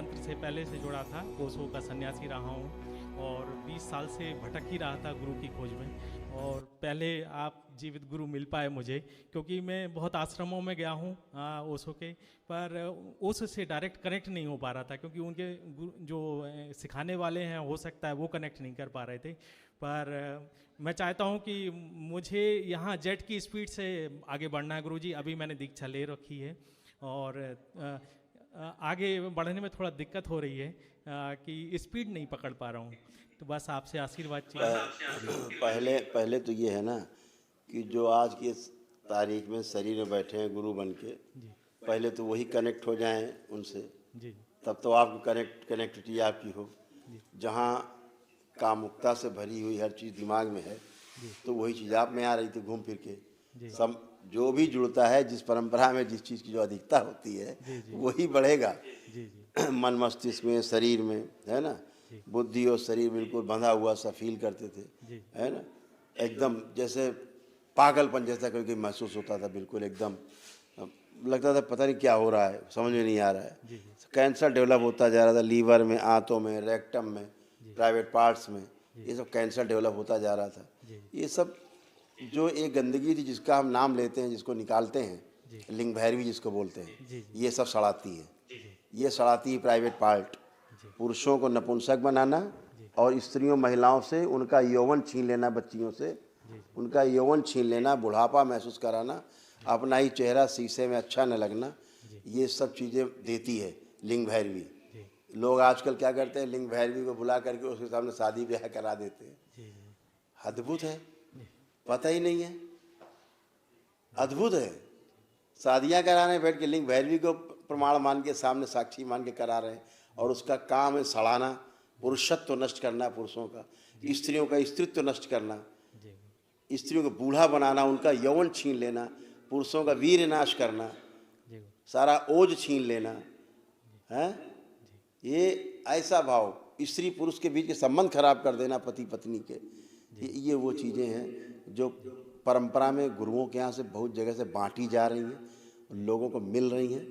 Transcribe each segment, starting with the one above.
तंत्र से पहले से जुड़ा था, ओशो का सन्यासी रहा हूँ और 20 साल से भटक ही रहा था गुरु की खोज में। और पहले आप जीवित गुरु मिल पाए मुझे, क्योंकि मैं बहुत आश्रमों में गया हूँ ओशो के, पर ओशो से डायरेक्ट कनेक्ट नहीं हो पा रहा था, क्योंकि उनके जो सिखाने वाले हैं हो सकता है वो कनेक्ट नहीं कर पा रहे थे। पर मैं चाहता हूँ कि मुझे यहाँ जेट की स्पीड से आगे बढ़ना है गुरुजी। अभी मैंने दीक्षा ले रखी है और आगे बढ़ने में थोड़ा दिक्कत हो रही है कि स्पीड नहीं पकड़ पा रहा हूँ, तो बस आपसे आशीर्वाद चाहिए। पहले पहले तो ये है ना कि जो आज की इस तारीख में शरीर में बैठे हैं गुरु बन के, जी पहले तो वही कनेक्ट हो जाएं उनसे, जी तब तो आपकी कनेक्टिविटी आपकी हो। जी जहाँ कामुकता से भरी हुई हर चीज़ दिमाग में है, जी तो वही चीज़ आप में आ रही थी घूम फिर के। जी सब जो भी जुड़ता है, जिस परंपरा में जिस चीज़ की जो अधिकता होती है जी जी वही बढ़ेगा। जी जी मन मस्तिष्क में, शरीर में, है ना। जी बुद्धि और शरीर बिल्कुल बंधा हुआ सा फील करते थे, जी है ना। एकदम जैसे पागलपन जैसा कभी महसूस होता था, बिल्कुल एकदम लगता था पता नहीं क्या हो रहा है, समझ में नहीं आ रहा है। जी जी कैंसर डेवलप होता जा रहा था लीवर में, आंतों में, रेक्टम में, जी प्राइवेट पार्ट्स में, जी ये सब कैंसर डेवलप होता जा रहा था। जी ये सब जो एक गंदगी थी जिसका हम नाम लेते हैं, जिसको निकालते हैं, जी लिंग भैरवी जिसको बोलते हैं, जी जी ये सब सड़ाती है। जी ये सड़ाती है प्राइवेट पार्ट। जी पुरुषों को नपुंसक बनाना जी और स्त्रियों महिलाओं से उनका यौवन छीन लेना, बच्चियों से जी उनका यौवन छीन लेना, बुढ़ापा महसूस कराना, अपना ही चेहरा शीशे में अच्छा न लगना, जी ये सब चीज़ें देती है लिंग भैरवी। जी लोग आजकल क्या करते हैं, लिंग भैरवी को बुला करके उसके सामने शादी ब्याह करा देते हैं। जी अद्भुत है, जी पता ही नहीं है, अद्भुत है। शादियाँ कराने बैठ के लिंग भैरवी को प्रमाण मान के, सामने साक्षी मान के करा रहे हैं, और उसका काम है सड़ाना, पुरुषत्व नष्ट करना पुरुषों का, स्त्रियों का स्त्रीत्व नष्ट करना, जी स्त्रियों को बूढ़ा बनाना, उनका यौवन छीन लेना, पुरुषों का वीर नाश करना, जी सारा ओज छीन लेना है। जी ये ऐसा भाव, स्त्री पुरुष के बीच के संबंध खराब कर देना, पति पत्नी के, ये वो चीज़ें हैं जो परंपरा में गुरुओं के यहाँ से बहुत जगह से बांटी जा रही हैं, लोगों को मिल रही हैं,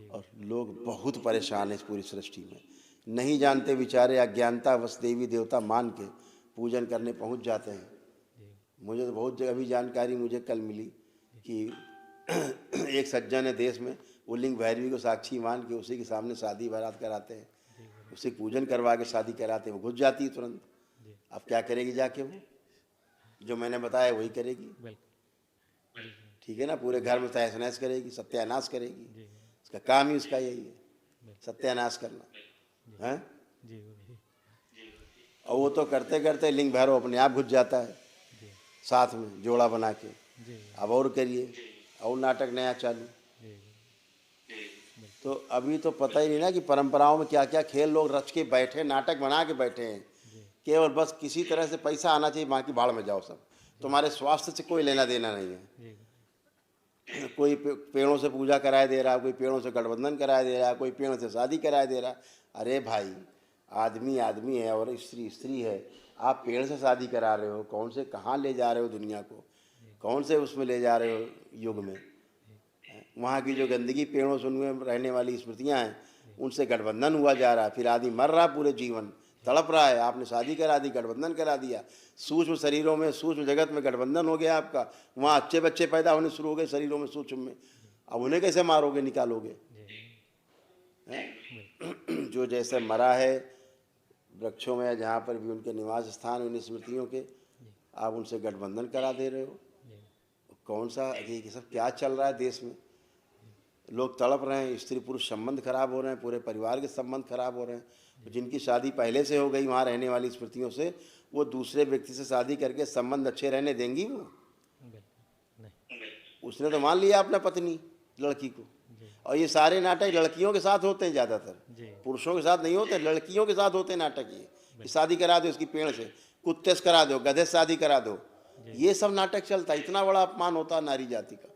और लोग बहुत परेशान हैं इस पूरी सृष्टि में। नहीं जानते बेचारे, अज्ञानता वश देवी देवता मान के पूजन करने पहुंच जाते हैं। मुझे तो बहुत जगह भी जानकारी मुझे कल मिली कि एक सज्जन है देश में, वो लिंग भैरवी को साक्षी मान के उसी के सामने शादी बारात कराते हैं, उसे पूजन करवा के शादी कराते हैं, वो घुस जाती है तुरंत। अब क्या करेगी जाके, वो जो मैंने बताया वही करेगी, बिल्कुल ठीक है ना। पूरे घर में तहस नहस करेगी, सत्यानाश करेगी, जी उसका काम ही उसका यही है, सत्यानाश करना है। जी गुरुजी और वो तो करते करते लिंग भैरव अपने आप घुस जाता है जी साथ में जोड़ा बना के। जी अब और करिए, और नाटक नया चालू। जी तो अभी तो पता ही नहीं ना कि परंपराओं में क्या क्या खेल लोग रच के बैठे, नाटक बना के बैठे हैं, केवल बस किसी तरह से पैसा आना चाहिए, बाकी भाड़ में जाओ सब। तुम्हारे स्वास्थ्य से कोई लेना देना नहीं है। जी कोई पेड़ों से पूजा कराए दे रहा, कोई पेड़ों से गठबंधन कराए दे रहा, कोई पेड़ों से शादी कराए दे रहा। अरे भाई, आदमी आदमी है और स्त्री स्त्री है, आप पेड़ से शादी करा रहे हो, कौन से कहाँ ले जा रहे हो दुनिया को, कौन से उसमें ले जा रहे हो युग में। वहाँ की जो गंदगी पेड़ों से उनमें रहने वाली स्मृतियाँ हैं, उनसे गठबंधन हुआ जा रहा है, फिर आदमी मर रहा पूरे जीवन, तड़प रहा है। आपने शादी करा दी, गठबंधन करा दिया, सूक्ष्म शरीरों में, सूक्ष्म जगत में गठबंधन हो गया आपका, वहाँ अच्छे बच्चे पैदा होने शुरू हो गए शरीरों में, सूक्ष्म में। अब उन्हें कैसे मारोगे, निकालोगे? जो जैसे मरा है वृक्षों में, जहाँ पर भी उनके निवास स्थान, उन स्मृतियों के, आप उनसे गठबंधन करा दे रहे हो। कौन सा, ये सब क्या चल रहा है देश में? लोग तड़प रहे हैं, स्त्री पुरुष संबंध खराब हो रहे हैं, पूरे परिवार के संबंध खराब हो रहे हैं। जिनकी शादी पहले से हो गई वहाँ रहने वाली स्मृतियों से, वो दूसरे व्यक्ति से शादी करके संबंध अच्छे रहने देंगी वो? उसने तो मान लिया अपना पत्नी लड़की को। और ये सारे नाटक लड़कियों के साथ होते हैं ज़्यादातर, पुरुषों के साथ नहीं होते, लड़कियों के साथ होते हैं नाटक। ये शादी करा दो इसकी पेड़ से, कुत्ते से करा दो, गधे से शादी करा दो, ये सब नाटक चलता है। इतना बड़ा अपमान होता है नारी जाति का।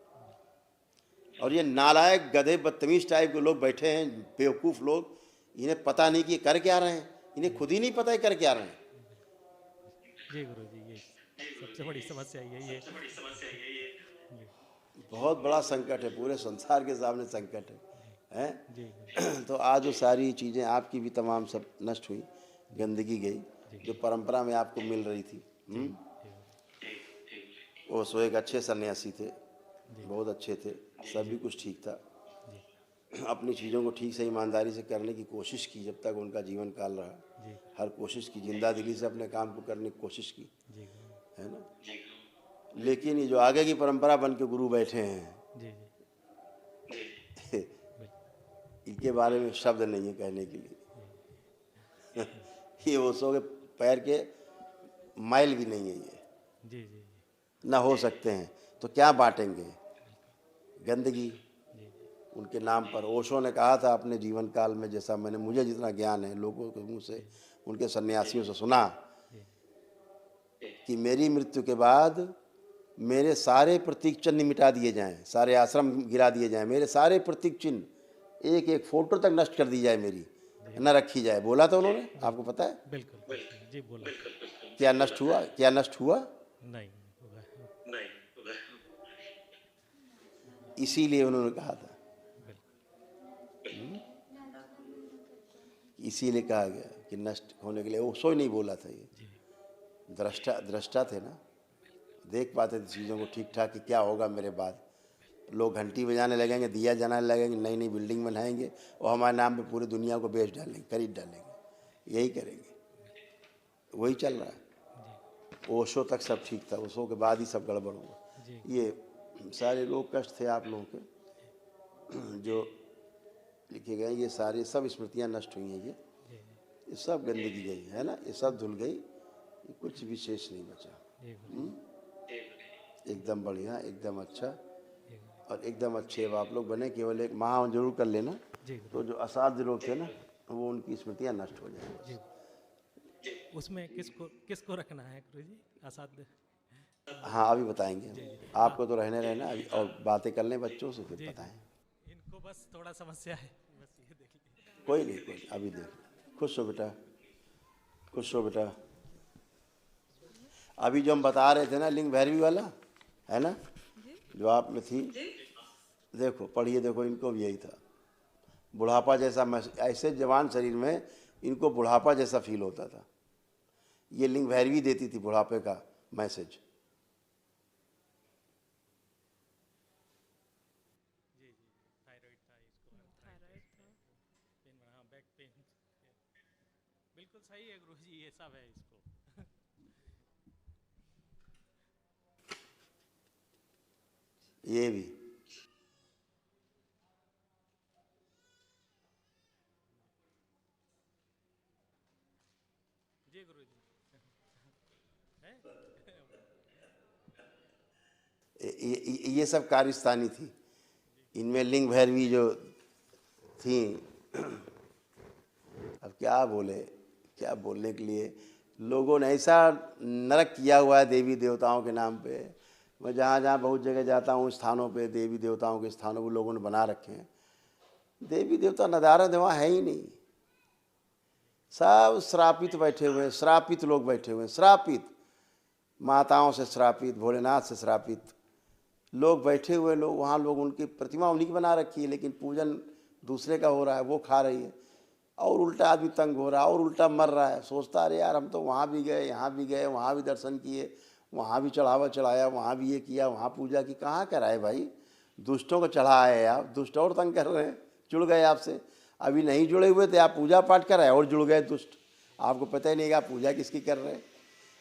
और ये नालायक गधे बदतमीज टाइप के लोग बैठे हैं, बेवकूफ़ लोग, इन्हें पता नहीं कि ये कर क्या रहे हैं, इन्हें खुद ही नहीं पता है कर क्या रहे हैं। जी गुरुजी, ये सबसे बड़ी समस्या यही है। बहुत बड़ा संकट है, पूरे संसार के सामने संकट हैं। जी तो आज वो सारी चीज़ें आपकी भी तमाम सब नष्ट हुई, गंदगी गई जो परंपरा में आपको मिल रही थी। जी वो सो एक अच्छे सन्यासी थे, जी बहुत अच्छे थे, सभी कुछ ठीक था। जी अपनी चीज़ों को ठीक से ईमानदारी से करने की कोशिश की जब तक उनका जीवन काल रहा। जी हर कोशिश की, जिंदा दिली से अपने काम को करने की कोशिश की, जी है ना। लेकिन ये जो आगे की परंपरा बन के गुरु बैठे हैं जी बिल्कुल इनके बारे में शब्द नहीं है कहने के लिए। ये ओशो के पैर के मैल भी नहीं है ये, जी जी ना हो सकते हैं। तो क्या बांटेंगे? गंदगी जी उनके नाम पर। ओशो ने कहा था अपने जीवन काल में, जैसा मैंने, मुझे जितना ज्ञान है लोगों के मुंह से, उनके सन्यासियों से सुना, कि मेरी मृत्यु के बाद मेरे सारे प्रतीक चिन्ह मिटा दिए जाएं, सारे आश्रम गिरा दिए जाएं, मेरे सारे प्रतीक चिन्ह, एक एक फोटो तक नष्ट कर दी जाए मेरी, न रखी जाए। बोला था उन्होंने, आपको पता है? बिल्कुल जी बोला क्या नष्ट हुआ? क्या नष्ट हुआ? नहीं होगा इसीलिए उन्होंने कहा था, बिल्कुल इसीलिए कहा गया कि नष्ट होने के लिए। ओशो ही नहीं बोला था, ये जी दृष्टा थे ना, देख पाते थे चीज़ों को ठीक ठाक कि क्या होगा मेरे बाद। लोग घंटी बजाने लगेंगे, दिया जलाने लगेंगे, नई नई बिल्डिंग बनाएंगे और हमारे नाम पे पूरी दुनिया को बेच डालेंगे, खरीद डालेंगे, यही करेंगे। वही चल रहा है। ओशो तक सब ठीक था, ओशो के बाद ही सब गड़बड़ हुआ। जी ये सारे रोग कष्ट थे आप लोगों के जो लिखे गए, ये सारे सब स्मृतियाँ नष्ट हुई हैं। जी ये सब गंदगी गई है ना, ये सब धुल गई, ये कुछ विशेष नहीं बचा। जी एकदम बढ़िया, एकदम अच्छा, जी और एकदम अच्छे अब आप लोग बने। केवल एक महा जरूर कर लेना, जी तो जो असाध्य लोग थे ना, वो उनकी स्मृतियाँ नष्ट हो जाएंगी। जी उसमें किसको किसको रखना है गुरु जी असाध्य हाँ, अभी बताएंगे जी हम। जी आपको तो रहने रहना अभी, और बातें कर लें बच्चों से, फिर जी बताएं। इनको बस थोड़ा समस्या है बस ये देख लीजिए कोई नहीं, कोई नहीं, अभी देख। खुश हो बेटा, खुश हो बेटा। अभी जो हम बता रहे थे ना, लिंग भैरवी वाला, है ना, जो आप में थी, देखो पढ़िए, देखो इनको भी यही था। बुढ़ापा जैसा ऐसे जवान शरीर में इनको बुढ़ापा जैसा फील होता था। ये लिंग भैरवी देती थी बुढ़ापे का मैसेज। जी जी थायराइड था इसको पेन हाँ बैक पेन बिल्कुल सही है गुरु जी ये सब है इसको ये भी जी गुरु जी है ये सब कार्यस्थानी थी। इनमें लिंग भैरवी जो थी, अब क्या बोले, क्या बोलने के लिए। लोगों ने ऐसा नरक किया हुआ है देवी देवताओं के नाम पे। मैं जहाँ जहाँ बहुत जगह जाता हूँ, स्थानों पे, देवी देवताओं के स्थानों पर लोगों ने बना रखे हैं। देवी देवता नदारद वहाँ है ही नहीं, सब श्रापित बैठे हुए हैं, श्रापित लोग बैठे हुए हैं, श्रापित माताओं से श्रापित, भोलेनाथ से श्रापित लोग बैठे हुए। लोग वहाँ, लोग उनकी प्रतिमा उन्हीं की बना रखी है, लेकिन पूजन दूसरे का हो रहा है, वो खा रही है, और उल्टा आदमी तंग हो रहा है, और उल्टा मर रहा है। सोचता अरे यार हम तो वहाँ भी गए, यहाँ भी गए, वहाँ भी दर्शन किए, वहाँ भी चढ़ावा चढ़ाया, वहाँ भी ये किया, वहाँ पूजा की। कहाँ कराए भाई? दुष्टों को चढ़ाए आप, दुष्ट और तंग कर रहे हैं, जुड़ गए आपसे। अभी नहीं जुड़े हुए थे आप, पूजा पाठ कराए और जुड़ गए दुष्ट। आपको पता ही नहीं कि आप पूजा किसकी कर रहे हैं।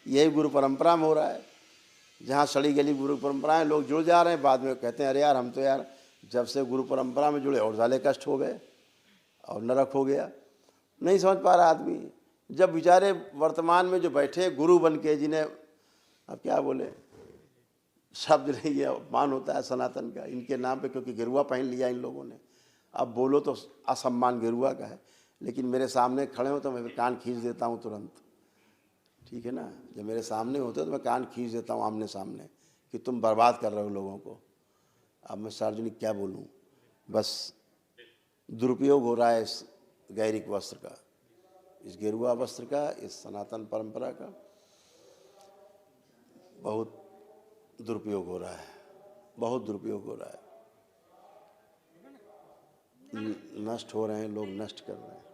यही गुरु परंपरा में हो रहा है। जहाँ सड़ी गली गुरु परंपराएं, लोग जुड़ जा रहे हैं, बाद में कहते हैं अरे यार हम तो यार जब से गुरु परंपरा में जुड़े और ज़्यादा कष्ट हो गए और नरक हो गया। नहीं समझ पा रहा आदमी। जब बेचारे वर्तमान में जो बैठे गुरु बन के, जिन्हें अब क्या बोले, शब्द नहीं है, अपमान होता है सनातन का इनके नाम पे, क्योंकि गिरुआ पहन लिया इन लोगों ने। अब बोलो तो असम्मान गिरुआ का है, लेकिन मेरे सामने खड़े हो तो मैं कान खींच देता हूँ तुरंत। ठीक है ना, जब मेरे सामने होते हो तो मैं कान खींच देता हूँ आमने सामने कि तुम बर्बाद कर रहे हो लोगों को। अब मैं सार्वजनिक क्या बोलूँ, बस दुरुपयोग हो रहा है इस गैरिक वस्त्र का, इस गेरुआ वस्त्र का, इस सनातन परंपरा का बहुत दुरुपयोग हो रहा है, बहुत दुरुपयोग हो रहा है। नष्ट हो रहे हैं, लोग नष्ट कर रहे हैं।